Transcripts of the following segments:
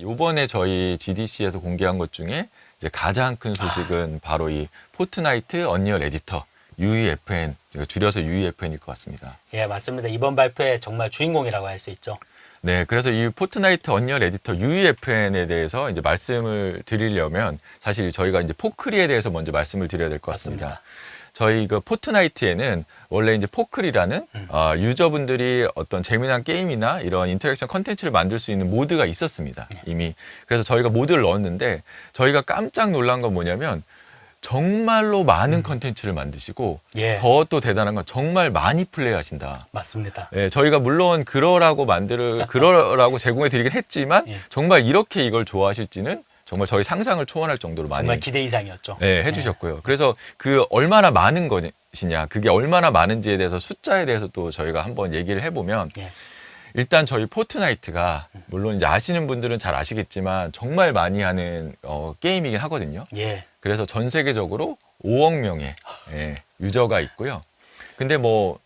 요번에 저희 GDC에서 공개한 것 중에 이제 가장 큰 소식은 바로 이 포트나이트 언리얼 에디터 UEFN, 줄여서 UEFN일 것 같습니다. 예, 맞습니다. 이번 발표의 정말 주인공이라고 할 수 있죠. 네, 그래서 이 포트나이트 언리얼 에디터 UEFN에 대해서 이제 말씀을 드리려면 사실 저희가 이제 포크리에 대해서 먼저 말씀을 드려야 될 것 같습니다. 맞습니다. 저희 그 포트나이트에는 원래 이제 포크리라는 유저분들이 어떤 재미난 게임이나 이런 인터랙션 컨텐츠를 만들 수 있는 모드가 있었습니다. 이미. 그래서 저희가 모드를 넣었는데 저희가 깜짝 놀란 건 뭐냐면 정말로 많은 컨텐츠를 만드시고 예. 더 또 대단한 건 정말 많이 플레이하신다. 맞습니다. 예, 저희가 물론 그러라고 제공해 드리긴 했지만 예. 정말 이렇게 이걸 좋아하실지는 정말 저희 상상을 초월할 정도로 많이 정말 기대 이상이었죠. 네, 해주셨고요. 그래서 그 얼마나 많은 것이냐, 그게 얼마나 많은지에 대해서 숫자에 대해서 또 저희가 한번 얘기를 해보면 예. 일단 저희 포트나이트가 물론 이제 아시는 분들은 잘 아시겠지만 정말 많이 하는 게임이긴 하거든요. 예. 그래서 전 세계적으로 5억 명의 유저가 있고요. 근데 뭐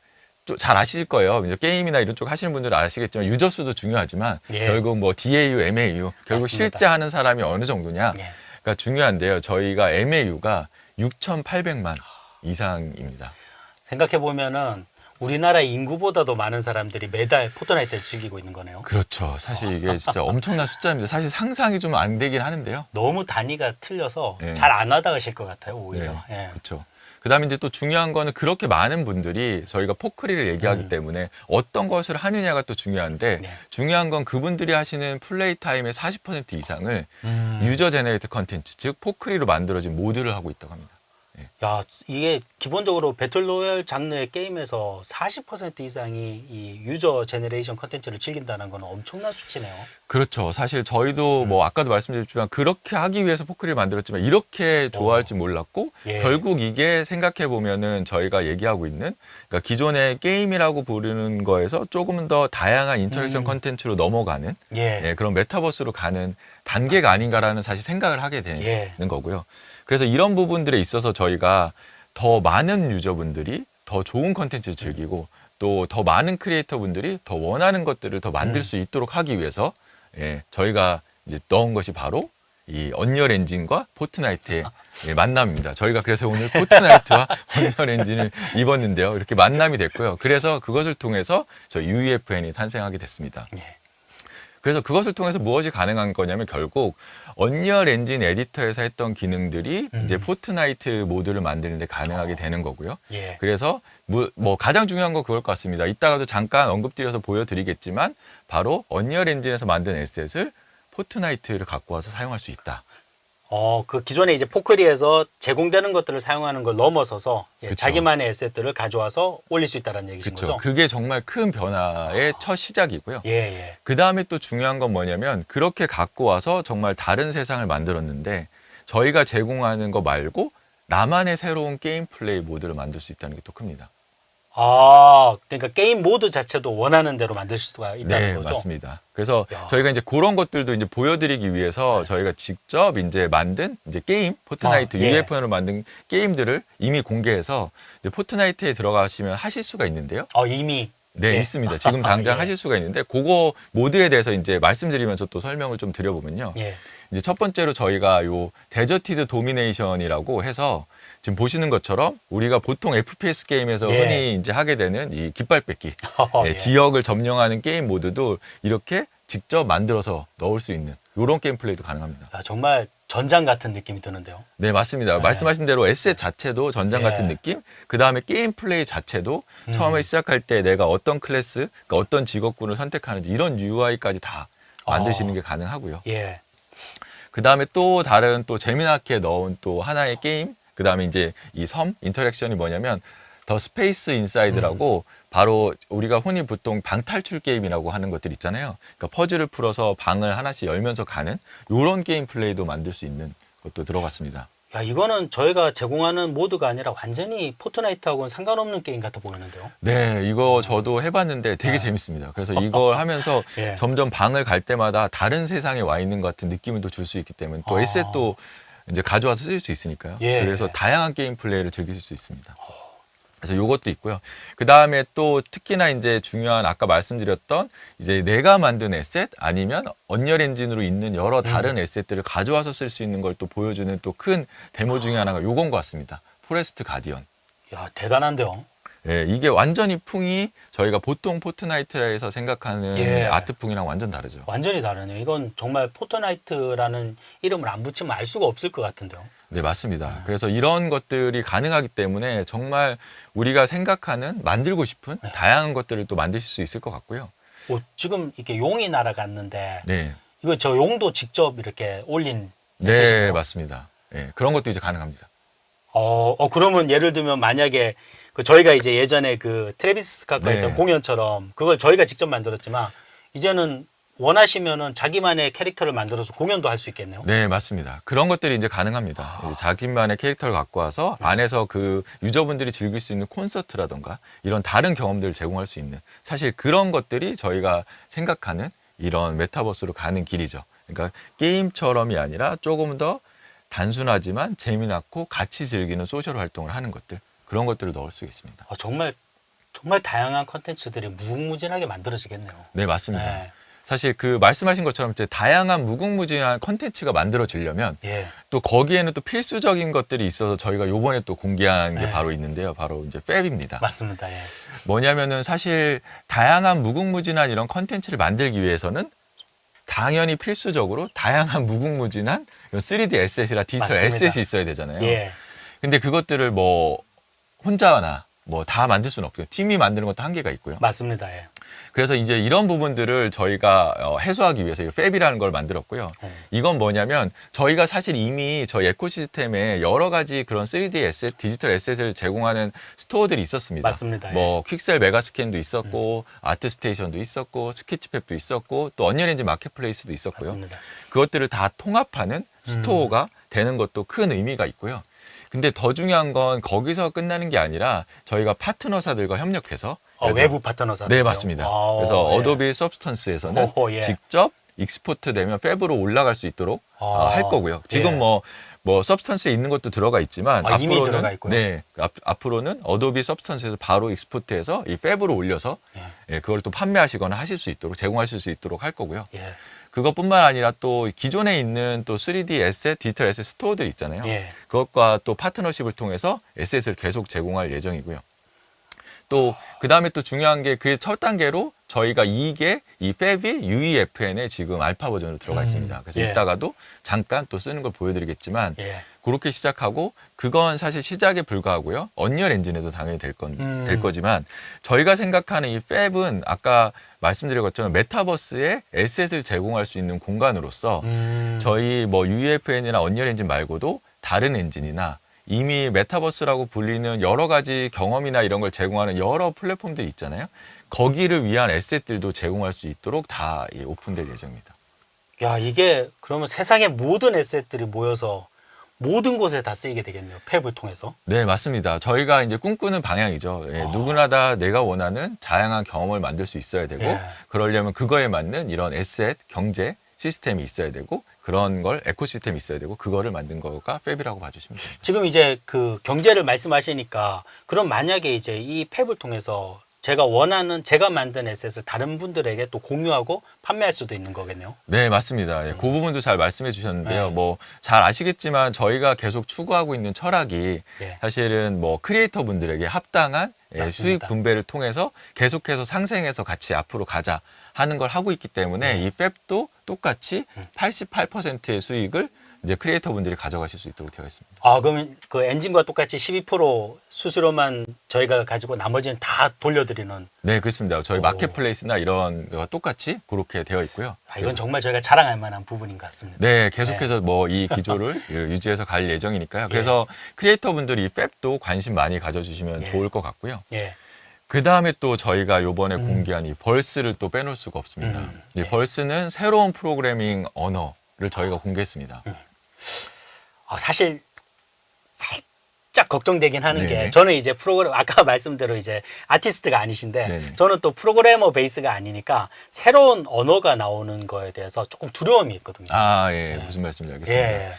잘 아실 거예요. 이제 게임이나 이런 쪽 하시는 분들은 아시겠지만 유저 수도 중요하지만 예. 결국 뭐 DAU, MAU 결국 맞습니다. 실제 하는 사람이 어느 정도냐. 예. 그러니까 중요한데요. 저희가 MAU가 6,800만 이상입니다. 생각해 보면은 우리나라 인구보다도 많은 사람들이 매달 포트나이트를 즐기고 있는 거네요. 그렇죠. 사실 이게 진짜 엄청난 숫자입니다. 사실 상상이 좀 안 되긴 하는데요. 너무 단위가 틀려서 예. 잘 안 와닿으실 것 같아요, 오히려. 네, 예. 그렇죠. 그다음에 이제 또 중요한 거는 그렇게 많은 분들이 저희가 포크리를 얘기하기 때문에 어떤 것을 하느냐가 또 중요한데 네. 중요한 건 그분들이 하시는 플레이 타임의 40% 이상을 음. 유저 제네레이터 컨텐츠, 즉 포크리로 만들어진 모드를 하고 있다고 합니다. 야, 이게 기본적으로 배틀로얄 장르의 게임에서 40% 이상이 이 유저 제너레이션 컨텐츠를 즐긴다는 건 엄청난 수치네요. 그렇죠. 사실 저희도 뭐 아까도 말씀드렸지만 그렇게 하기 위해서 포크리를 만들었지만 이렇게 좋아할지 몰랐고 예. 결국 이게 생각해 보면은 저희가 얘기하고 있는 그러니까 기존의 게임이라고 부르는 거에서 조금 더 다양한 인터랙션 컨텐츠로 넘어가는 예. 그런 메타버스로 가는 단계가 아닌가라는 사실 생각을 하게 되는 예. 거고요. 그래서 이런 부분들에 있어서 저희가 더 많은 유저분들이 더 좋은 컨텐츠를 즐기고 또 더 많은 크리에이터 분들이 더 원하는 것들을 더 만들 수 있도록 하기 위해서 저희가 이제 넣은 것이 바로 이 언리얼 엔진과 포트나이트의 만남입니다. 저희가 그래서 오늘 포트나이트와 언리얼 엔진을 입었는데요. 이렇게 만남이 됐고요. 그래서 그것을 통해서 저희 UEFN이 탄생하게 됐습니다. 예. 그래서 그것을 통해서 무엇이 가능한 거냐면 결국 언리얼 엔진 에디터에서 했던 기능들이 이제 포트나이트 모드를 만드는데 가능하게 되는 거고요. 예. 그래서 뭐 가장 중요한 거 그걸 것 같습니다. 이따가도 잠깐 언급드려서 보여드리겠지만 바로 언리얼 엔진에서 만든 에셋을 포트나이트를 갖고 와서 사용할 수 있다. 그 기존에 이제 포크리에서 제공되는 것들을 사용하는 걸 넘어서서 그쵸. 자기만의 에셋들을 가져와서 올릴 수 있다는 얘기신 그렇죠. 거죠? 그게 정말 큰 변화의 첫 시작이고요. 예, 예. 그 다음에 또 중요한 건 뭐냐면 그렇게 갖고 와서 정말 다른 세상을 만들었는데 저희가 제공하는 거 말고 나만의 새로운 게임 플레이 모드를 만들 수 있다는 게 또 큽니다. 그러니까 게임 모드 자체도 원하는 대로 만들 수가 있다는 네, 거죠? 맞습니다. 그래서 야. 저희가 이제 그런 것들도 이제 보여드리기 위해서 저희가 직접 이제 만든 이제 게임, 포트나이트 예. UEFN으로 만든 게임들을 이미 공개해서 이제 포트나이트에 들어가시면 하실 수가 있는데요. 이미. 네, 예. 있습니다. 지금 당장 예. 하실 수가 있는데 그거 모드에 대해서 이제 말씀드리면서 또 설명을 좀 드려보면요. 예. 이제 첫 번째로 저희가 요 데저티드 도미네이션이라고 해서 지금 보시는 것처럼 우리가 보통 FPS 게임에서 예. 흔히 이제 하게 되는 이 깃발 뺏기 예. 지역을 점령하는 게임 모드도 이렇게 직접 만들어서 넣을 수 있는 이런 게임 플레이도 가능합니다. 야, 정말 전장 같은 느낌이 드는데요. 네, 맞습니다. 네. 말씀하신 대로 에셋 자체도 전장 예. 같은 느낌, 그 다음에 게임 플레이 자체도 처음에 시작할 때 내가 어떤 클래스, 그러니까 어떤 직업군을 선택하는지 이런 UI까지 다 만드시는 게 가능하고요. 예. 그 다음에 또 다른 또 재미나게 넣은 또 하나의 게임, 그 다음에 이제 이 섬 인터랙션이 뭐냐면 더 스페이스 인사이드라고 바로 우리가 흔히 보통 방탈출 게임이라고 하는 것들 있잖아요. 그러니까 퍼즐을 풀어서 방을 하나씩 열면서 가는 이런 게임 플레이도 만들 수 있는 것도 들어갔습니다. 야, 이거는 저희가 제공하는 모드가 아니라 완전히 포트나이트하고는 상관없는 게임 같아 보이는데요. 네, 이거 저도 해봤는데 되게 재밌습니다. 그래서 이걸 하면서 예. 점점 방을 갈 때마다 다른 세상에 와 있는 것 같은 느낌을 또 줄 수 있기 때문에 또 에셋도 이제 가져와서 쓸 수 있으니까요. 예. 그래서 다양한 게임 플레이를 즐기실 수 있습니다. 그래서 요것도 있고요. 그 다음에 또 특히나 이제 중요한 아까 말씀드렸던 이제 내가 만든 에셋 아니면 언리얼 엔진으로 있는 여러 다른 에셋들을 가져와서 쓸 수 있는 걸 또 보여주는 또 큰 데모 중에 하나가 요건 것 같습니다. 포레스트 가디언. 야, 대단한데요. 예, 이게 완전히 풍이 저희가 보통 포트나이트에서 생각하는 예. 아트풍이랑 완전 다르죠. 완전히 다르네요. 이건 정말 포트나이트라는 이름을 안 붙이면 알 수가 없을 것 같은데요. 네, 맞습니다. 그래서 이런 것들이 가능하기 때문에 정말 우리가 생각하는 만들고 싶은 다양한 것들을 또 만드실 수 있을 것 같고요. 지금 이렇게 용이 날아갔는데 네. 이거 저 용도 직접 이렇게 올린 네, 에셋이네요. 맞습니다. 예, 그런 것도 이제 가능합니다. 그러면 예를 들면 만약에 그 저희가 이제 예전에 그 트래비스 스캇과 네. 했던 공연처럼 그걸 저희가 직접 만들었지만 이제는 원하시면은 자기만의 캐릭터를 만들어서 공연도 할 수 있겠네요. 네, 맞습니다. 그런 것들이 이제 가능합니다. 이제 자기만의 캐릭터를 갖고 와서 안에서 그 유저분들이 즐길 수 있는 콘서트라던가 이런 다른 경험들을 제공할 수 있는 사실 그런 것들이 저희가 생각하는 이런 메타버스로 가는 길이죠. 그러니까 게임처럼이 아니라 조금 더 단순하지만 재미났고 같이 즐기는 소셜 활동을 하는 것들 그런 것들을 넣을 수 있습니다. 정말 다양한 컨텐츠들이 무궁무진하게 만들어지겠네요. 네, 맞습니다. 네. 사실 그 말씀하신 것처럼 이제 다양한 무궁무진한 컨텐츠가 만들어지려면 예. 또 거기에는 또 필수적인 것들이 있어서 저희가 요번에 또 공개한 게 네. 바로 있는데요. 바로 이제 팹입니다. 맞습니다. 예. 뭐냐면은 사실 다양한 무궁무진한 이런 컨텐츠를 만들기 위해서는 당연히 필수적으로 다양한 무궁무진한 이런 3D 에셋이라 디지털 맞습니다. 에셋이 있어야 되잖아요. 예. 근데 그것들을 뭐 혼자나 뭐 다 만들 수는 없고요. 팀이 만드는 것도 한계가 있고요. 맞습니다. 예. 그래서 이제 이런 부분들을 저희가 해소하기 위해서 이 팹이라는 걸 만들었고요. 이건 뭐냐면 저희가 사실 이미 저희 에코시스템에 여러 가지 그런 3D 에셋, 디지털 에셋을 제공하는 스토어들이 있었습니다. 맞습니다. 뭐 퀵셀 메가스캔도 있었고 아트스테이션도 있었고 스케치팩도 있었고 또 언리얼 엔진 마켓플레이스도 있었고요. 맞습니다. 그것들을 다 통합하는 스토어가 되는 것도 큰 의미가 있고요. 근데 더 중요한 건 거기서 끝나는 게 아니라 저희가 파트너사들과 협력해서 그래서 외부 파트너사. 네, 맞습니다. 그래서 예. 어도비 서브스턴스에서는 예. 직접 익스포트 되면 팹으로 올라갈 수 있도록 할 거고요. 지금 예. 뭐 서브스턴스에 있는 것도 들어가 있지만 이미 앞으로는 들어가 있고요. 네, 앞으로는 어도비 서브스턴스에서 바로 익스포트해서 이 팹으로 올려서 예. 그걸 또 판매하시거나 하실 수 있도록 제공하실 수 있도록 할 거고요. 예. 그것뿐만 아니라 또 기존에 있는 또 3D 에셋, 디지털 에셋 스토어들 있잖아요. 예. 그것과 또 파트너십을 통해서 에셋을 계속 제공할 예정이고요. 또 그다음에 또 중요한 게 그 첫 단계로 저희가 이 팹이 UEFN에 지금 알파 버전으로 들어가 있습니다. 그래서 예. 이따가도 잠깐 또 쓰는 걸 보여드리겠지만 예. 그렇게 시작하고 그건 사실 시작에 불과하고요. 언리얼 엔진에도 당연히 될 거지만 저희가 생각하는 이 팹은 아까 말씀드린 것처럼 메타버스에 에셋을 제공할 수 있는 공간으로서 저희 뭐 UEFN이나 언리얼 엔진 말고도 다른 엔진이나 이미 메타버스라고 불리는 여러 가지 경험이나 이런 걸 제공하는 여러 플랫폼들이 있잖아요. 거기를 위한 에셋들도 제공할 수 있도록 다 오픈될 예정입니다. 야, 이게 그러면 세상의 모든 에셋들이 모여서 모든 곳에 다 쓰이게 되겠네요. 팹을 통해서. 네, 맞습니다. 저희가 이제 꿈꾸는 방향이죠. 누구나 다 내가 원하는 다양한 경험을 만들 수 있어야 되고 예. 그러려면 그거에 맞는 이런 에셋, 경제, 시스템이 있어야 되고 그런 걸 에코시스템이 있어야 되고 그거를 만든 거가 팹이라고 봐주시면 됩니다. 지금 이제 그 경제를 말씀하시니까 그럼 만약에 이제 이 팹을 통해서 제가 만든 에셋을 다른 분들에게 또 공유하고 판매할 수도 있는 거겠네요. 네, 맞습니다. 그 부분도 잘 말씀해 주셨는데요. 네. 뭐 잘 아시겠지만 저희가 계속 추구하고 있는 철학이 예. 사실은 뭐 크리에이터 분들에게 합당한 맞습니다. 수익 분배를 통해서 계속해서 상생해서 같이 앞으로 가자 하는 걸 하고 있기 때문에 이 팹도 똑같이 88%의 수익을 이제 크리에이터 분들이 가져가실 수 있도록 되어 있습니다. 그러면 그 엔진과 똑같이 12% 수수료만 저희가 가지고 나머지는 다 돌려드리는. 네, 그렇습니다. 저희 오. 마켓플레이스나 이런 거가 똑같이 그렇게 되어 있고요. 이건 정말 저희가 자랑할 만한 부분인 것 같습니다. 네, 계속해서 뭐 이 기조를 유지해서 갈 예정이니까요. 그래서 크리에이터 분들이 이 팹도 관심 많이 가져주시면 예. 좋을 것 같고요. 예. 그 다음에 또 저희가 요번에 공개한 이 벌스를 또 빼놓을 수가 없습니다. 이 벌스는 새로운 프로그래밍 언어를 저희가 공개했습니다. 사실 살짝 걱정되긴 하는 네네. 게 저는 이제 아까 말씀대로 이제 아티스트가 아니신데 네네. 저는 또 프로그래머 베이스가 아니니까 새로운 언어가 나오는 거에 대해서 조금 두려움이 있거든요. 예, 무슨 말씀인지 알겠습니다. 예.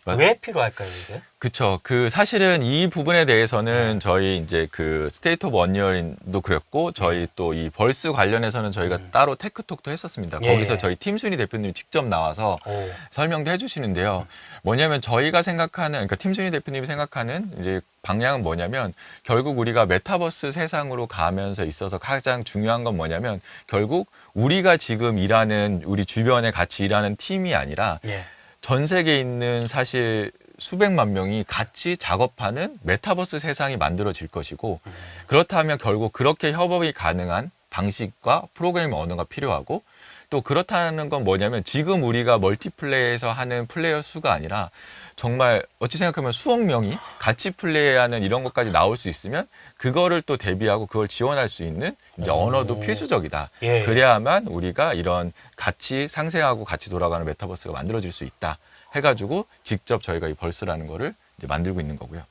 왜 필요할까요, 이게? 그쵸. 사실은 이 부분에 대해서는 저희 이제 스테이트 오브 언리얼도 그랬고, 저희 또 이 벌스 관련해서는 저희가 따로 테크톡도 했었습니다. 예, 거기서 예. 저희 팀순위 대표님이 직접 나와서 오. 설명도 해주시는데요. 뭐냐면 저희가 생각하는, 그러니까 팀순위 대표님이 생각하는 이제 방향은 뭐냐면, 결국 우리가 메타버스 세상으로 가면서 있어서 가장 중요한 건 뭐냐면, 결국 우리가 지금 일하는 우리 주변에 같이 일하는 팀이 아니라 예. 전 세계에 있는 사실 수백만 명이 같이 작업하는 메타버스 세상이 만들어질 것이고, 그렇다면 결국 그렇게 협업이 가능한 방식과 프로그래밍 언어가 필요하고, 또 그렇다는 건 뭐냐면 지금 우리가 멀티플레이에서 하는 플레이어 수가 아니라 정말 어찌 생각하면 수억 명이 같이 플레이하는 이런 것까지 나올 수 있으면 그거를 또 대비하고 그걸 지원할 수 있는 이제 언어도 필수적이다. 예. 그래야만 우리가 이런 같이 상생하고 같이 돌아가는 메타버스가 만들어질 수 있다 해가지고 직접 저희가 이 벌스라는 거를 이제 만들고 있는 거고요.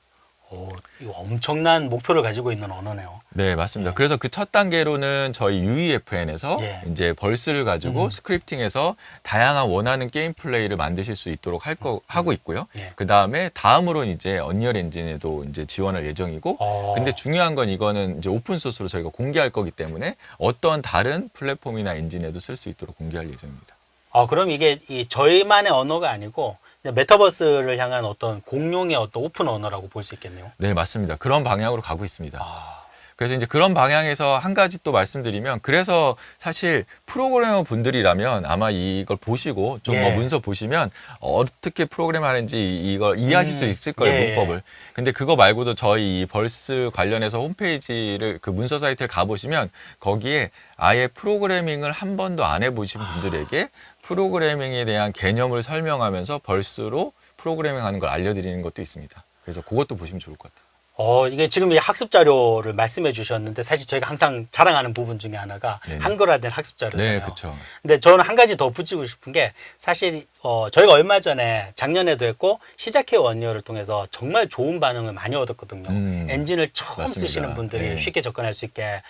오, 이거 엄청난 목표를 가지고 있는 언어네요. 네, 맞습니다. 그래서 그 첫 단계로는 저희 UEFN에서 예. 이제 벌스를 가지고 스크립팅해서 다양한 원하는 게임 플레이를 만드실 수 있도록 하고 있고요. 예. 그 다음에 다음으로는 이제 언리얼 엔진에도 이제 지원할 예정이고, 근데 중요한 건 이거는 이제 오픈 소스로 저희가 공개할 거기 때문에 어떤 다른 플랫폼이나 엔진에도 쓸 수 있도록 공개할 예정입니다. 그럼 이게 저희만의 언어가 아니고 메타버스를 향한 어떤 공용의 어떤 오픈 언어라고 볼 수 있겠네요. 네, 맞습니다. 그런 방향으로 가고 있습니다. 아, 그래서 이제 그런 방향에서 한 가지 또 말씀드리면, 그래서 사실 프로그래머 분들이라면 아마 이걸 보시고 좀 예. 문서 보시면 어떻게 프로그램 하는지 이걸 이해하실 수 있을 거예요, 예. 문법을. 근데 그거 말고도 저희 이 벌스 관련해서 홈페이지를 그 문서 사이트를 가보시면 거기에 아예 프로그래밍을 한 번도 안 해보신 분들에게 프로그래밍에 대한 개념을 설명하면서 벌스로 프로그래밍 하는 걸 알려드리는 것도 있습니다. 그래서 그것도 보시면 좋을 것 같아요. 이게 지금 이 학습 자료를 말씀해 주셨는데 사실 저희가 항상 자랑하는 부분 중에 하나가 네네. 한글화된 학습 자료잖아요. 네, 그렇죠. 근데 저는 한 가지 더 붙이고 싶은 게 사실 저희가 얼마 전에 작년에도 했고 시작해 원리얼을 통해서 정말 좋은 반응을 많이 얻었거든요. 엔진을 처음 맞습니다. 쓰시는 분들이 네. 쉽게 접근할 수 있게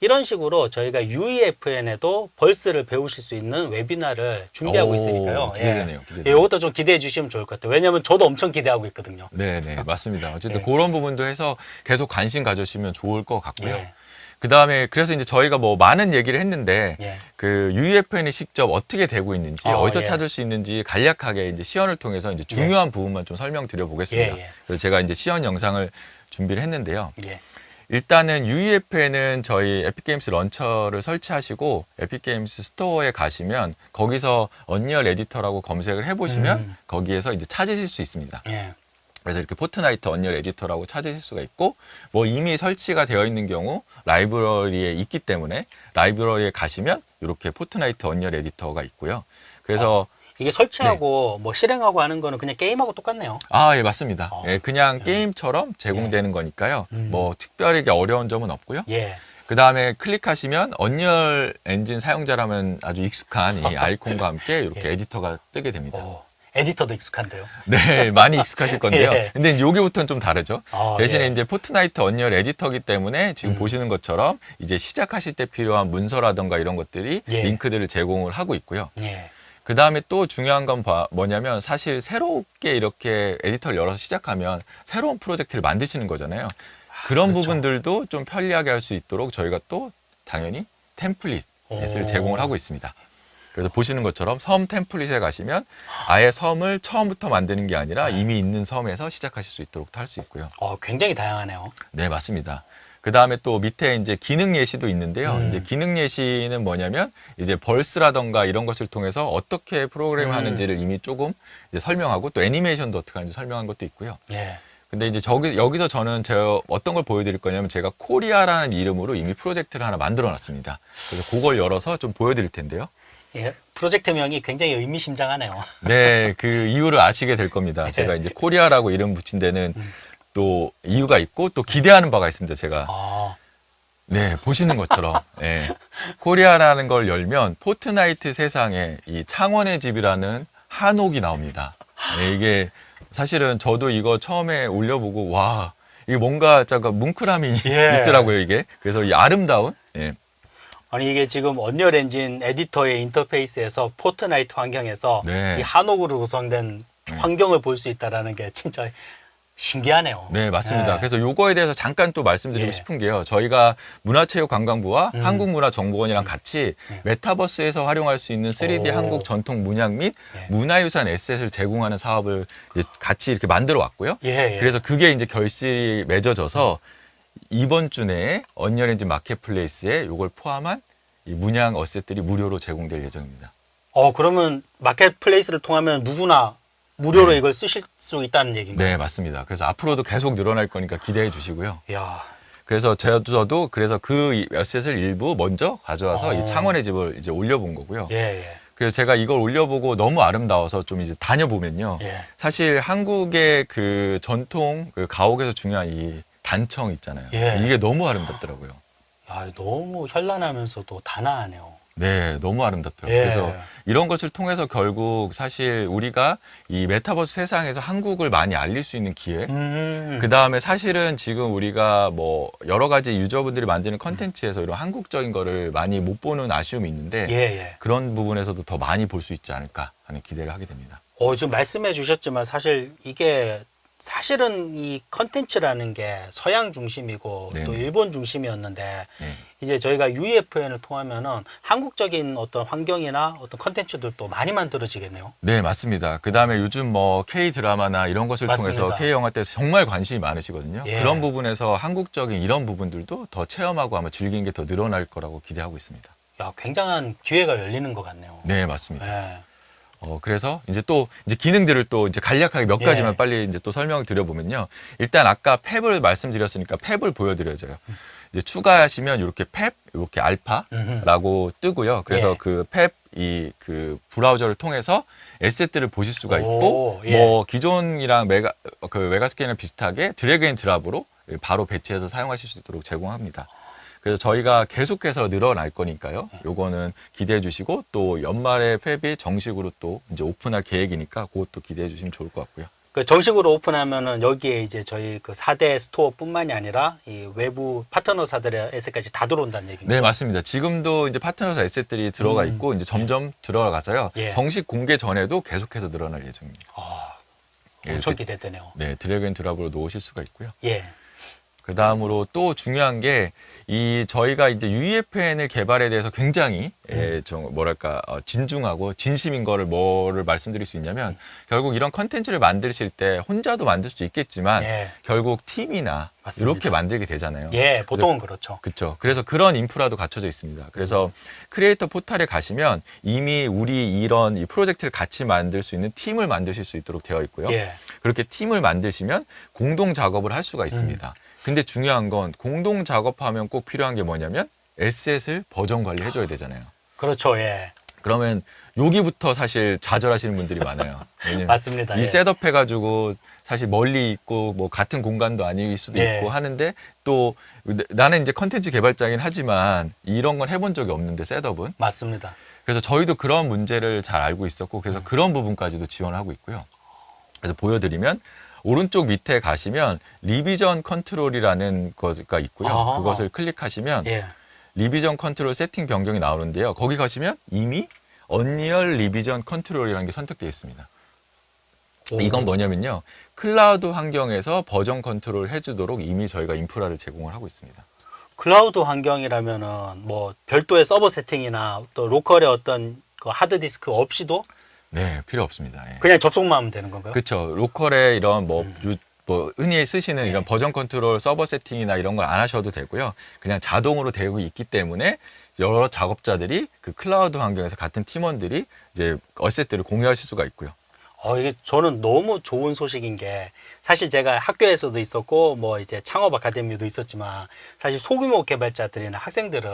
이런 식으로 저희가 UEFN에도 벌스를 배우실 수 있는 웨비나를 준비하고 있으니까요. 기대되네요. 예, 이것도 좀 기대해 주시면 좋을 것 같아요. 왜냐하면 저도 엄청 기대하고 있거든요. 네, 맞습니다. 어쨌든 예. 그런 부분도 해서 계속 관심 가져주시면 좋을 것 같고요. 예. 그 다음에 그래서 이제 저희가 뭐 많은 얘기를 했는데 예. 그 UEFN이 직접 어떻게 되고 있는지 어디서 예. 찾을 수 있는지 간략하게 이제 시연을 통해서 이제 중요한 부분만 좀 설명드려 보겠습니다. 예. 그래서 제가 이제 시연 영상을 준비를 했는데요. 예. 일단은 UEFN은 저희 에픽게임스 런처를 설치하시고 에픽게임스 스토어에 가시면 거기서 언리얼 에디터라고 검색을 해보시면 거기에서 이제 찾으실 수 있습니다. 예. 그래서 이렇게 포트나이트 언리얼 에디터라고 찾으실 수가 있고, 뭐 이미 설치가 되어 있는 경우 라이브러리에 있기 때문에 라이브러리에 가시면 이렇게 포트나이트 언리얼 에디터가 있고요. 그래서 이게 설치하고 뭐 실행하고 하는 거는 그냥 게임하고 똑같네요. 예, 맞습니다. 어. 예, 그냥 게임처럼 제공되는 거니까요. 뭐 특별하게 어려운 점은 없고요. 예. 그 다음에 클릭하시면 언리얼 엔진 사용자라면 아주 익숙한 이 아이콘과 함께 이렇게 에디터가 뜨게 됩니다. 에디터도 익숙한데요. 네, 많이 익숙하실 건데요. 예. 근데 여기부터는 좀 다르죠. 대신에 예. 이제 포트나이트 언리얼 에디터기 때문에 지금 보시는 것처럼 이제 시작하실 때 필요한 문서라든가 이런 것들이 예. 링크들을 제공을 하고 있고요. 예. 그 다음에 또 중요한 건 뭐냐면 사실 새롭게 이렇게 에디터를 열어서 시작하면 새로운 프로젝트를 만드시는 거잖아요. 그런 그렇죠. 부분들도 좀 편리하게 할 수 있도록 저희가 또 당연히 템플릿을 제공을 하고 있습니다. 그래서 보시는 것처럼 섬 템플릿에 가시면 아예 섬을 처음부터 만드는 게 아니라 이미 있는 섬에서 시작하실 수 있도록 할 수 있고요. 굉장히 다양하네요. 네, 맞습니다. 그 다음에 또 밑에 이제 기능 예시도 있는데요. 이제 기능 예시는 뭐냐면 이제 벌스라던가 이런 것을 통해서 어떻게 프로그램 하는지를 이미 조금 이제 설명하고 또 애니메이션도 어떻게 하는지 설명한 것도 있고요. 예. 근데 이제 여기서 저는 제가 어떤 걸 보여드릴 거냐면 제가 코리아라는 이름으로 이미 프로젝트를 하나 만들어 놨습니다. 그래서 그걸 열어서 좀 보여드릴 텐데요. 예. 프로젝트명이 굉장히 의미심장하네요. 네, 그 이유를 아시게 될 겁니다. 제가 이제 코리아라고 이름 붙인 데는 또 이유가 있고 또 기대하는 바가 있습니다. 제가. 네, 보시는 것처럼. 예. 코리아라는 걸 열면 포트나이트 세상에 이 창원의 집이라는 한옥이 나옵니다. 네, 이게 사실은 저도 이거 처음에 올려보고 와, 이게 뭔가 잠깐 뭉클함이 있더라고요, 이게. 그래서 이 아름다운 아니 이게 지금 언리얼 엔진 에디터의 인터페이스에서 포트나이트 환경에서 네. 이 한옥으로 구성된 환경을 볼 수 있다라는 게 진짜 신기하네요. 네, 맞습니다. 예. 그래서 요거에 대해서 잠깐 또 말씀드리고 예. 싶은 게요. 저희가 문화체육관광부와 음. 한국문화정보원이랑 같이 예. 메타버스에서 활용할 수 있는 3D 오. 한국 전통 문양 및 예. 문화유산 에셋을 제공하는 사업을 이제 같이 이렇게 만들어 왔고요. 예, 예. 그래서 그게 이제 결실이 맺어져서 이번 주 내에 언리얼엔진 마켓플레이스에 요걸 포함한 이 문양 어셋들이 무료로 제공될 예정입니다. 그러면 마켓플레이스를 통하면 누구나 무료로 네. 이걸 쓰실 수 있다는 얘기인가요? 네, 맞습니다. 그래서 앞으로도 계속 늘어날 거니까 기대해 주시고요. 이야. 그래서 저도 그래서 그 어셋을 일부 먼저 가져와서 이 창원의 집을 이제 올려본 거고요. 예, 예. 그래서 제가 이걸 올려보고 너무 아름다워서 좀 이제 다녀보면요. 예. 사실 한국의 그 전통 그 가옥에서 중요한 이 단청 있잖아요. 예. 이게 너무 아름답더라고요. 야, 너무 현란하면서도 단아하네요. 네, 너무 아름답더라고요. 예. 그래서 이런 것을 통해서 결국 사실 우리가 이 메타버스 세상에서 한국을 많이 알릴 수 있는 기회. 그 다음에 사실은 지금 우리가 뭐 여러 가지 유저분들이 만드는 컨텐츠에서 이런 한국적인 거를 많이 못 보는 아쉬움이 있는데 예, 예. 그런 부분에서도 더 많이 볼 수 있지 않을까 하는 기대를 하게 됩니다. 지금 말씀해 주셨지만 사실 이게 사실은 이 컨텐츠라는 게 서양 중심이고 또 네네. 일본 중심이었는데 네. 이제 저희가 UEFN을 통하면은 한국적인 어떤 환경이나 어떤 컨텐츠들도 많이 만들어지겠네요. 네, 맞습니다. 그 다음에 요즘 뭐 K 드라마나 이런 것을 맞습니다. 통해서 K 영화 때 정말 관심이 많으시거든요. 예. 그런 부분에서 한국적인 이런 부분들도 더 체험하고 아마 즐기는 게 더 늘어날 거라고 기대하고 있습니다. 야, 굉장한 기회가 열리는 것 같네요. 네, 맞습니다. 예. 그래서 이제 또 이제 기능들을 또 이제 간략하게 몇 예. 가지만 빨리 이제 또 설명을 드려보면요. 일단 아까 탭을 말씀드렸으니까 탭을 보여드려줘요. 이제 추가하시면 이렇게 탭, 이렇게 알파라고 뜨고요. 그래서 예. 그 탭, 그 브라우저를 통해서 에셋들을 보실 수가 있고, 오, 예. 뭐 기존이랑 메가스캔이랑 비슷하게 드래그 앤 드랍으로 바로 배치해서 사용하실 수 있도록 제공합니다. 그래서 저희가 계속해서 늘어날 거니까요. 요거는 기대해 주시고 또 연말에 팹이 정식으로 또 이제 오픈할 계획이니까 그것도 기대해 주시면 좋을 것 같고요. 그 정식으로 오픈하면은 여기에 이제 저희 그 4대 스토어뿐만이 아니라 이 외부 파트너사들의 에셋까지 다 들어온다는 얘기입니다. 네, 맞습니다. 지금도 이제 파트너사 에셋들이 들어가 있고 이제 점점 들어가서요. 예. 정식 공개 전에도 계속해서 늘어날 예정입니다. 예, 엄청 이렇게, 기대되네요. 네, 드래그 앤 드랍으로 놓으실 수가 있고요. 예. 그 다음으로 또 중요한 게 저희가 이제 UEFN을 개발에 대해서 굉장히 좀 뭐랄까 진중하고 진심인 뭐를 말씀드릴 수 있냐면 결국 이런 컨텐츠를 만드실 때 혼자도 만들 수 있겠지만 예. 결국 팀이나 맞습니다. 이렇게 만들게 되잖아요. 예, 보통은 그렇죠. 그렇죠. 그래서 그런 인프라도 갖춰져 있습니다. 그래서 크리에이터 포탈에 가시면 이미 우리 이런 이 프로젝트를 같이 만들 수 있는 팀을 만드실 수 있도록 되어 있고요. 예. 그렇게 팀을 만드시면 공동 작업을 할 수가 있습니다. 근데 중요한 건 공동 작업하면 꼭 필요한 게 뭐냐면 에셋을 버전 관리해줘야 되잖아요. 그렇죠. 예. 그러면 여기부터 사실 좌절하시는 분들이 많아요. 왜냐면 맞습니다. 이 예. 셋업 해가지고 사실 멀리 있고 뭐 같은 공간도 아닐 수도 예. 있고 하는데 또 나는 이제 컨텐츠 개발자긴 하지만 이런 건 해본 적이 없는데 셋업은 맞습니다. 그래서 저희도 그런 문제를 잘 알고 있었고 그래서 그런 부분까지도 지원하고 있고요. 그래서 보여드리면 오른쪽 밑에 가시면 리비전 컨트롤이라는 거가 있고요. 아하. 그것을 클릭하시면 예. 리비전 컨트롤 세팅 변경이 나오는데요. 거기 가시면 이미 언리얼 리비전 컨트롤이라는 게 선택되어 있습니다. 오. 이건 뭐냐면요. 클라우드 환경에서 버전 컨트롤 해주도록 이미 저희가 인프라를 제공을 하고 있습니다. 클라우드 환경이라면은 뭐 별도의 서버 세팅이나 또 로컬의 어떤 그 하드 디스크 없이도 네, 필요 없습니다. 예. 그냥 접속만 하면 되는 건가요? 그렇죠. 로컬에 이런 뭐 흔히 쓰시는 이런 버전 컨트롤 서버 세팅이나 이런 걸 안 하셔도 되고요. 그냥 자동으로 되고 있기 때문에 여러 작업자들이 그 클라우드 환경에서 같은 팀원들이 이제 어셋들을 공유하실 수가 있고요. 이게 저는 너무 좋은 소식인 게 사실 제가 학교에서도 있었고 뭐 이제 창업 아카데미도 있었지만 사실 소규모 개발자들이나 학생들은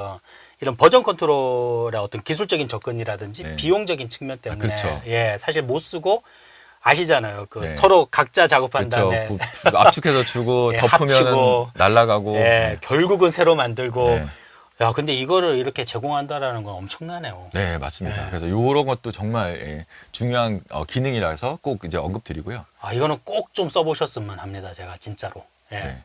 이런 버전 컨트롤의 어떤 기술적인 접근이라든지 네. 비용적인 측면 때문에 그렇죠. 예, 사실 못 쓰고 아시잖아요. 그 네. 서로 각자 작업한 그렇죠. 다음에 압축해서 주고 예, 덮으면 합치고. 날아가고. 예, 결국은 새로 만들고 네. 야, 근데 이거를 이렇게 제공한다라는 건 엄청나네요. 네, 맞습니다. 네. 그래서 이런 것도 정말 중요한 기능이라서 꼭 이제 언급드리고요. 이거는 꼭 좀 써보셨으면 합니다. 제가 진짜로. 예. 네.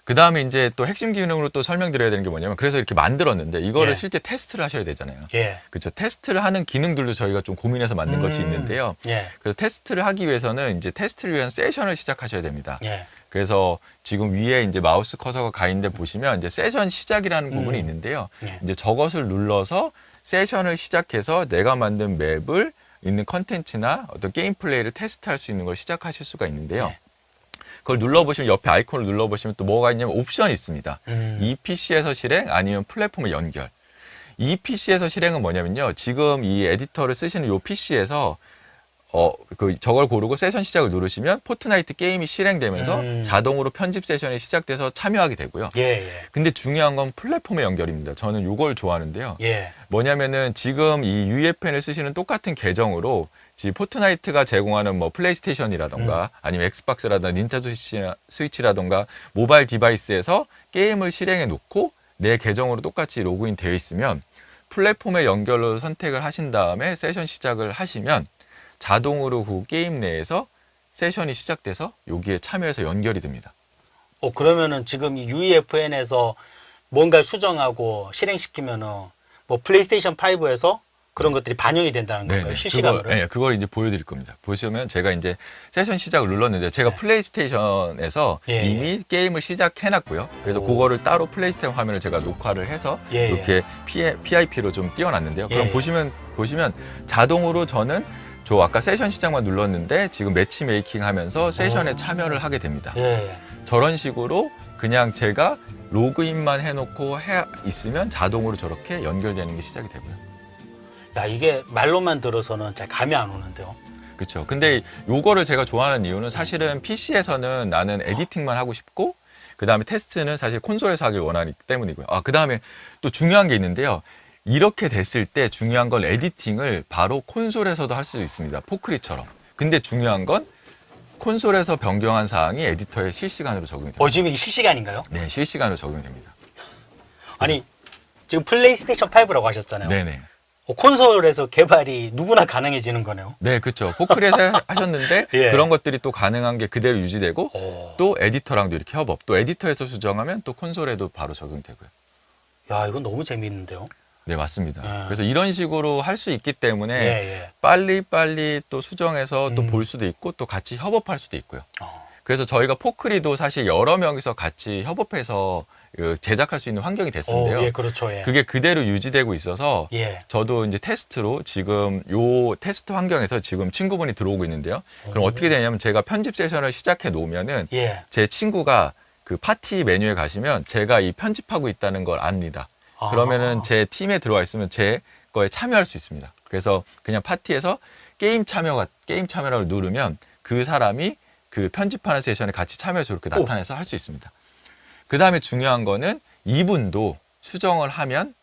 그 다음에 이제 또 핵심 기능으로 또 설명드려야 되는 게 뭐냐면, 그래서 이렇게 만들었는데 이거를 예. 실제 테스트를 하셔야 되잖아요. 예. 그렇죠. 테스트를 하는 기능들도 저희가 좀 고민해서 만든 것이 있는데요. 예. 그래서 테스트를 하기 위해서는 이제 테스트를 위한 세션을 시작하셔야 됩니다. 예. 그래서 지금 위에 이제 마우스 커서가 가 있는데 보시면 이제 세션 시작이라는 부분이 있는데요. 예. 이제 저것을 눌러서 세션을 시작해서 내가 만든 맵을 있는 컨텐츠나 어떤 게임 플레이를 테스트할 수 있는 걸 시작하실 수가 있는데요. 네. 그걸 눌러보시면 옆에 아이콘을 눌러보시면 또 뭐가 있냐면 옵션이 있습니다. 이 PC에서 실행 아니면 플랫폼의 연결. 이 PC에서 실행은 뭐냐면요. 지금 이 에디터를 쓰시는 이 PC에서 저걸 고르고 세션 시작을 누르시면 포트나이트 게임이 실행되면서 자동으로 편집 세션이 시작돼서 참여하게 되고요. 예. 근데 중요한 건 플랫폼의 연결입니다. 저는 이걸 좋아하는데요. 예. 뭐냐면은 지금 이 UEFN을 쓰시는 똑같은 계정으로 지금 포트나이트가 제공하는 뭐 플레이스테이션이라던가 아니면 엑스박스라든가 닌텐도 스위치라던가 모바일 디바이스에서 게임을 실행해 놓고 내 계정으로 똑같이 로그인 되어 있으면 플랫폼의 연결로 선택을 하신 다음에 세션 시작을 하시면 자동으로 그 게임 내에서 세션이 시작돼서 여기에 참여해서 연결이 됩니다. 그러면은 지금 이 UEFN에서 뭔가를 수정하고 실행시키면은 뭐 플레이스테이션 5에서 그런 것들이 반영이 된다는 건가요? 실시간으로? 그걸 이제 보여드릴 겁니다. 보시면 제가 이제 세션 시작을 눌렀는데 제가 네. 플레이스테이션에서 예, 이미 게임을 시작해놨고요. 그래서 오. 그거를 따로 플레이스테이션 화면을 제가 녹화를 해서 예, 이렇게 PIP로 좀 띄워놨는데요. 그럼 예. 보시면 자동으로 저는 저 아까 세션 시작만 눌렀는데 지금 매치 메이킹 하면서 세션에 참여를 하게 됩니다. 예. 저런 식으로 그냥 제가 로그인만 해놓고 있으면 자동으로 저렇게 연결되는 게 시작이 되고요. 야, 이게 말로만 들어서는 잘 감이 안 오는데요. 그렇죠. 근데 요거를 제가 좋아하는 이유는 사실은 PC에서는 나는 에디팅만 하고 싶고 그 다음에 테스트는 사실 콘솔에서 하길 원하기 때문이고요. 그 다음에 또 중요한 게 있는데요. 이렇게 됐을 때 중요한 건 에디팅을 바로 콘솔에서도 할 수 있습니다. 포크리처럼. 근데 중요한 건 콘솔에서 변경한 사항이 에디터에 실시간으로 적용이 됩니다. 지금 이게 실시간인가요? 네, 실시간으로 적용이 됩니다. 아니, 지금 플레이스테이션 5라고 하셨잖아요. 네네. 콘솔에서 개발이 누구나 가능해지는 거네요. 네, 그렇죠. 포크리에서 하셨는데 예. 그런 것들이 또 가능한 게 그대로 유지되고 오. 또 에디터랑도 이렇게 협업, 또 에디터에서 수정하면 또 콘솔에도 바로 적용이 되고요. 야, 이건 너무 재미있는데요. 네, 맞습니다. 예. 그래서 이런 식으로 할 수 있기 때문에 예. 빨리빨리 또 수정해서 또 볼 수도 있고 또 같이 협업할 수도 있고요. 그래서 저희가 포크리도 사실 여러 명이서 같이 협업해서 제작할 수 있는 환경이 됐는데요. 예, 그렇죠. 예. 그게 그대로 유지되고 있어서 예. 저도 이제 테스트로 지금 요 테스트 환경에서 지금 친구분이 들어오고 있는데요. 그럼 어떻게 되냐면 제가 편집 세션을 시작해 놓으면은 예. 제 친구가 그 파티 메뉴에 가시면 제가 이 편집하고 있다는 걸 압니다. 그러면은 제 팀에 들어와 있으면 제 거에 참여할 수 있습니다. 그래서 그냥 파티에서 게임 참여라고 누르면 그 사람이 그 편집하는 세션에 같이 참여해서 이렇게 나타내서 할 수 있습니다. 그 다음에 중요한 거는 이분도 수정을 하면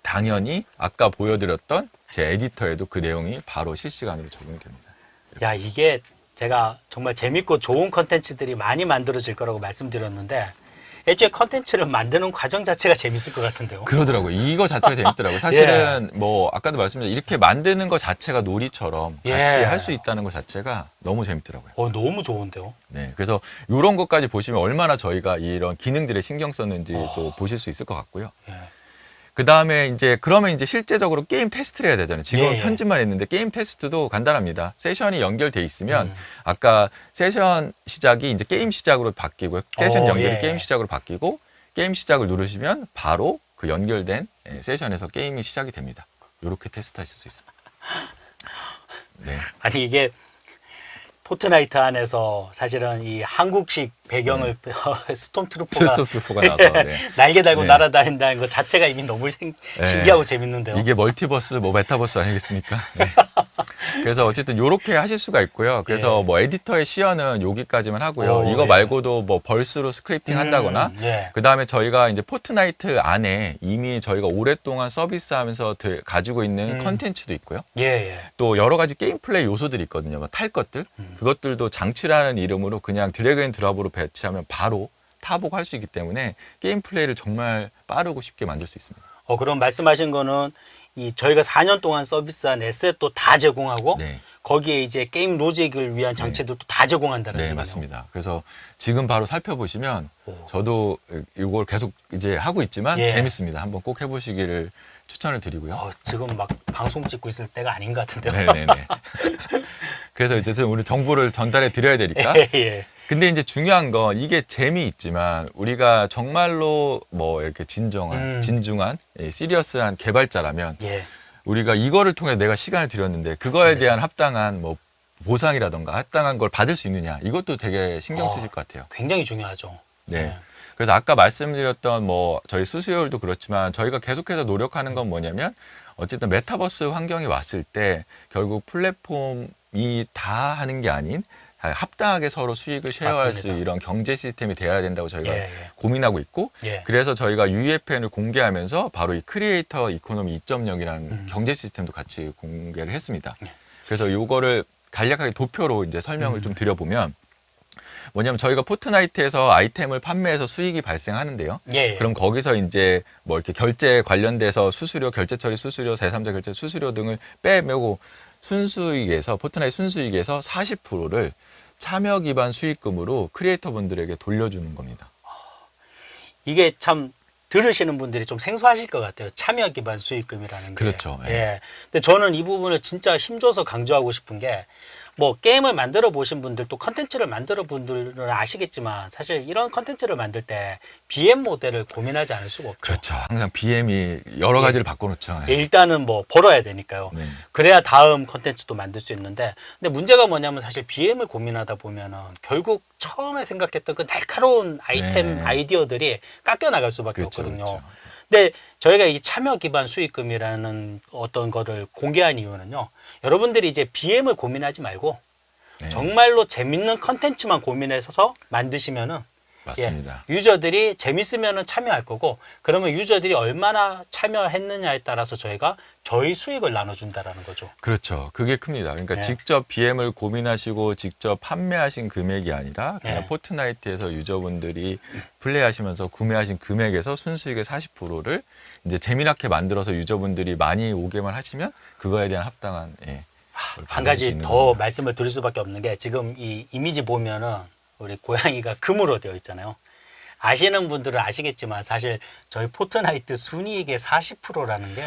당연히 아까 보여드렸던 제 에디터에도 그 내용이 바로 실시간으로 적용이 됩니다. 야, 이게 제가 정말 재밌고 좋은 컨텐츠들이 많이 만들어질 거라고 말씀드렸는데 애초에 컨텐츠를 만드는 과정 자체가 재밌을 것 같은데요. 그러더라고요. 이거 자체가 재밌더라고요. 사실은 뭐 아까도 말씀드렸지만 이렇게 만드는 것 자체가 놀이처럼 같이 예. 할 수 있다는 것 자체가 너무 재밌더라고요. 너무 좋은데요. 네, 그래서 이런 것까지 보시면 얼마나 저희가 이런 기능들에 신경 썼는지 또 보실 수 있을 것 같고요. 예. 그 다음에 그러면 이제 실제적으로 게임 테스트를 해야 되잖아요. 지금은 예. 편집만 했는데 게임 테스트도 간단합니다. 세션이 연결돼 있으면 아까 세션 시작이 이제 게임 시작으로 바뀌고요. 세션 연결이 예. 게임 시작으로 바뀌고 게임 시작을 누르시면 바로 그 연결된 세션에서 게임이 시작이 됩니다. 이렇게 테스트 하실 수 있습니다. 네. 아니, 이게 포트나이트 안에서 사실은 이 한국식 배경을 스톰트루퍼가 스톱트루퍼가 나서 네. 날개 달고 네. 날아다닌다는 것 자체가 이미 너무 신기하고 재밌는데요. 이게 멀티버스, 메타버스 아니겠습니까? 네. 그래서 어쨌든 이렇게 하실 수가 있고요. 그래서 예. 뭐 에디터의 시연은 여기까지만 하고요. 오, 이거 예. 말고도 뭐 벌스로 스크립팅 한다거나 예. 그 다음에 저희가 이제 포트나이트 안에 이미 저희가 오랫동안 서비스하면서 가지고 있는 컨텐츠도 있고요. 예. 또 여러 가지 게임 플레이 요소들이 있거든요. 뭐 탈 것들. 그것들도 장치라는 이름으로 그냥 드래그 앤 드랍으로 배치하면 바로 타복할 수 있기 때문에 게임 플레이를 정말 빠르고 쉽게 만들 수 있습니다. 그럼 말씀하신 거는 저희가 4년 동안 서비스한 에셋도 다 제공하고 네. 거기에 이제 게임 로직을 위한 장치들도 다 제공한다는 네, 얘기네요. 맞습니다. 그래서 지금 바로 살펴보시면 오. 저도 이걸 계속 이제 하고 있지만 예. 재밌습니다. 한번 꼭 해보시기를 추천을 드리고요. 지금 막 방송 찍고 있을 때가 아닌 것 같은데요. 네네네. 그래서 이제 우리 정보를 전달해 드려야 되니까. 예. 근데 이제 중요한 건 이게 재미있지만 우리가 정말로 뭐 이렇게 진중한, 시리어스한 개발자라면 예. 우리가 이거를 통해 내가 시간을 들였는데 그거에 맞습니다. 대한 합당한 뭐 보상이라던가 합당한 걸 받을 수 있느냐 이것도 되게 신경 쓰실 것 같아요. 굉장히 중요하죠. 네. 그래서 아까 말씀드렸던 뭐 저희 수수료율도 그렇지만 저희가 계속해서 노력하는 건 뭐냐면 어쨌든 메타버스 환경이 왔을 때 결국 플랫폼이 다 하는 게 아닌 합당하게 서로 수익을 쉐어할 수 맞습니다. 이런 경제 시스템이 돼야 된다고 저희가 예. 고민하고 있고 예. 그래서 저희가 UEFN을 공개하면서 바로 이 크리에이터 이코노미 2.0이라는 경제 시스템도 같이 공개를 했습니다. 예. 그래서 요거를 간략하게 도표로 이제 설명을 좀 드려보면 뭐냐면 저희가 포트나이트에서 아이템을 판매해서 수익이 발생하는데요. 예. 그럼 거기서 이제 뭐 이렇게 결제 관련돼서 수수료, 결제 처리 수수료, 제3자 결제 수수료 등을 빼매고 순수익에서 포트나이트 순수익에서 40%를 참여 기반 수익금으로 크리에이터 분들에게 돌려주는 겁니다. 이게 참 들으시는 분들이 좀 생소하실 것 같아요. 참여 기반 수익금이라는 게. 그렇죠. 예. 예. 근데 저는 이 부분을 진짜 힘줘서 강조하고 싶은 게 뭐 게임을 만들어 보신 분들 또 컨텐츠를 만들어 분들은 아시겠지만 사실 이런 컨텐츠를 만들 때 BM 모델을 고민하지 않을 수가 없죠. 그렇죠. 항상 BM이 여러 가지를 바꿔놓죠. 예, 일단은 뭐 벌어야 되니까요. 네. 그래야 다음 컨텐츠도 만들 수 있는데 근데 문제가 뭐냐면 사실 BM을 고민하다 보면은 결국 처음에 생각했던 그 날카로운 아이템 네. 아이디어들이 깎여 나갈 수밖에 그렇죠. 없거든요. 그렇죠. 근데 저희가 이 참여 기반 수익금이라는 어떤 거를 공개한 이유는요. 여러분들이 이제 BM을 고민하지 말고 네. 정말로 재밌는 컨텐츠만 고민해서 만드시면은 맞습니다. 유저들이 재밌으면은 참여할 거고 그러면 유저들이 얼마나 참여했느냐에 따라서 저희가 저희 수익을 나눠준다라는 거죠. 그렇죠. 그게 큽니다. 그러니까 네. 직접 BM을 고민하시고 직접 판매하신 금액이 아니라 그냥 네. 포트나이트에서 유저분들이 플레이하시면서 구매하신 금액에서 순수익의 40%를 이제 재미나게 만들어서 유저분들이 많이 오게만 하시면 그거에 대한 합당한 한 받으실 수 가지 있는 더 겁니다. 말씀을 드릴 수밖에 없는 게 지금 이 이미지 보면은 우리 고양이가 금으로 되어 있잖아요. 아시는 분들은 아시겠지만 사실 저희 포트나이트 순이익의 40%라는 게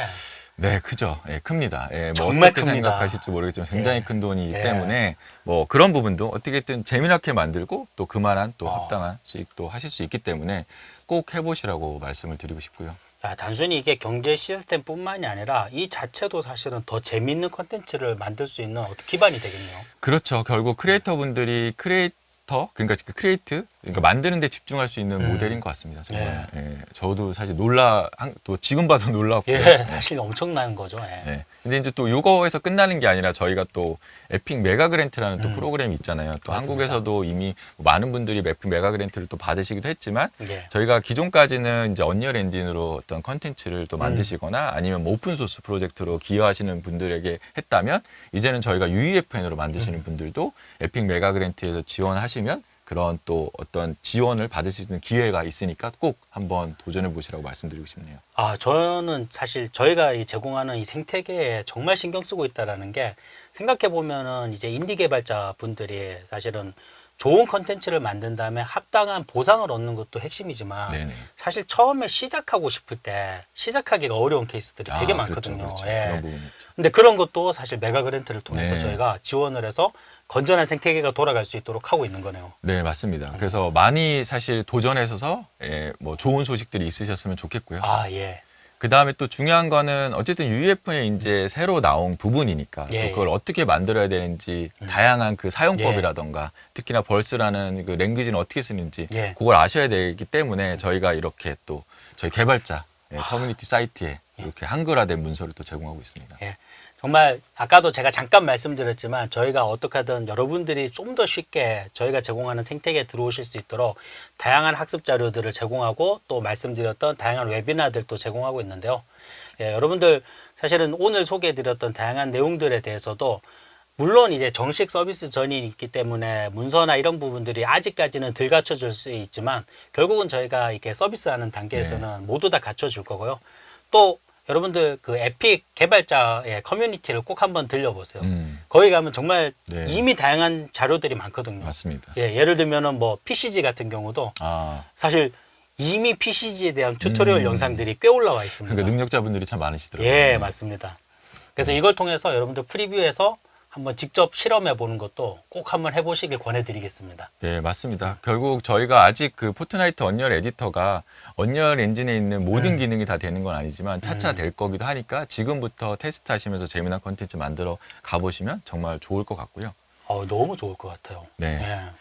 네, 크죠. 예, 큽니다. 예, 뭐 정말 어떻게 큽니다. 생각하실지 모르겠지만 굉장히 예. 큰 돈이기 예. 때문에 뭐 그런 부분도 어떻게든 재미나게 만들고 또 그만한 또 합당한 수익도 하실 수 있기 때문에 꼭 해보시라고 말씀을 드리고 싶고요. 야, 단순히 이게 경제 시스템뿐만이 아니라 이 자체도 사실은 더 재밌는 컨텐츠를 만들 수 있는 어떤 기반이 되겠네요. 그렇죠. 결국 크리에이터 분들이 그러니까 크리에이트, 그러니까 만드는 데 집중할 수 있는 모델인 것 같습니다. 정말. 예, 저도 사실 또 지금 봐도 놀랍고요. 예, 사실 엄청난 거죠. 예. 네. 근데 이제 또 요거에서 끝나는 게 아니라 저희가 또 에픽 메가 그랜트라는 또 프로그램이 있잖아요. 또 맞습니다. 한국에서도 이미 많은 분들이 에픽 메가 그랜트를 또 받으시기도 했지만 예. 저희가 기존까지는 이제 언리얼 엔진으로 어떤 컨텐츠를 또 만드시거나 아니면 뭐 오픈 소스 프로젝트로 기여하시는 분들에게 했다면 이제는 저희가 UEFN으로 만드시는 분들도 에픽 메가 그랜트에서 지원하시면 그런 또 어떤 지원을 받을 수 있는 기회가 있으니까 꼭 한번 도전해 보시라고 말씀드리고 싶네요. 저는 사실 저희가 이 제공하는 이 생태계에 정말 신경 쓰고 있다라는 게 생각해 보면은 이제 인디 개발자 분들이 사실은 좋은 컨텐츠를 만든 다음에 합당한 보상을 얻는 것도 핵심이지만 네네. 사실 처음에 시작하고 싶을 때 시작하기가 어려운 케이스들이 되게 그렇죠, 많거든요. 그렇죠. 예. 그런 부분이 있죠. 근데 그런 것도 사실 메가 그랜트를 통해서 네. 저희가 지원을 해서 건전한 생태계가 돌아갈 수 있도록 하고 있는 거네요. 네, 맞습니다. 그래서 많이 사실 도전하셔서 뭐 좋은 소식들이 있으셨으면 좋겠고요. 예. 그 다음에 또 중요한 거는 어쨌든 UEFN에 이제 새로 나온 부분이니까 예, 또 그걸 어떻게 만들어야 되는지 다양한 그 사용법이라던가 특히나 벌스라는 그 랭귀지는 어떻게 쓰는지 예. 그걸 아셔야 되기 때문에 저희가 이렇게 또 저희 개발자 커뮤니티 사이트에 이렇게 한글화된 문서를 또 제공하고 있습니다. 예. 정말 아까도 제가 잠깐 말씀드렸지만 저희가 어떻게 하든 여러분들이 좀 더 쉽게 저희가 제공하는 생태계에 들어오실 수 있도록 다양한 학습 자료들을 제공하고 또 말씀드렸던 다양한 웨비나들도 제공하고 있는데요. 예, 여러분들 사실은 오늘 소개해드렸던 다양한 내용들에 대해서도 물론 이제 정식 서비스 전이 있기 때문에 문서나 이런 부분들이 아직까지는 덜 갖춰질 수 있지만 결국은 저희가 이렇게 서비스하는 단계에서는 모두 다 갖춰줄 거고요. 또 여러분들 그 에픽 개발자의 커뮤니티를 꼭 한번 들려보세요. 음, 거기 가면 정말 네. 이미 다양한 자료들이 많거든요. 맞습니다. 예, 예를 들면은 뭐 PCG 같은 경우도 아, 사실 이미 PCG에 대한 튜토리얼 영상들이 꽤 올라와 있습니다. 그러니까 능력자분들이 참 많으시더라고요. 예, 네. 맞습니다. 그래서 이걸 통해서 여러분들 프리뷰에서 한번 직접 실험해 보는 것도 꼭 한번 해보시길 권해드리겠습니다. 네, 맞습니다. 결국 저희가 아직 그 포트나이트 언리얼 에디터가 언리얼 엔진에 있는 모든 기능이 다 되는 건 아니지만 차차 될 거기도 하니까 지금부터 테스트 하시면서 재미난 컨텐츠 만들어 가보시면 정말 좋을 것 같고요. 너무 좋을 것 같아요. 네. 예.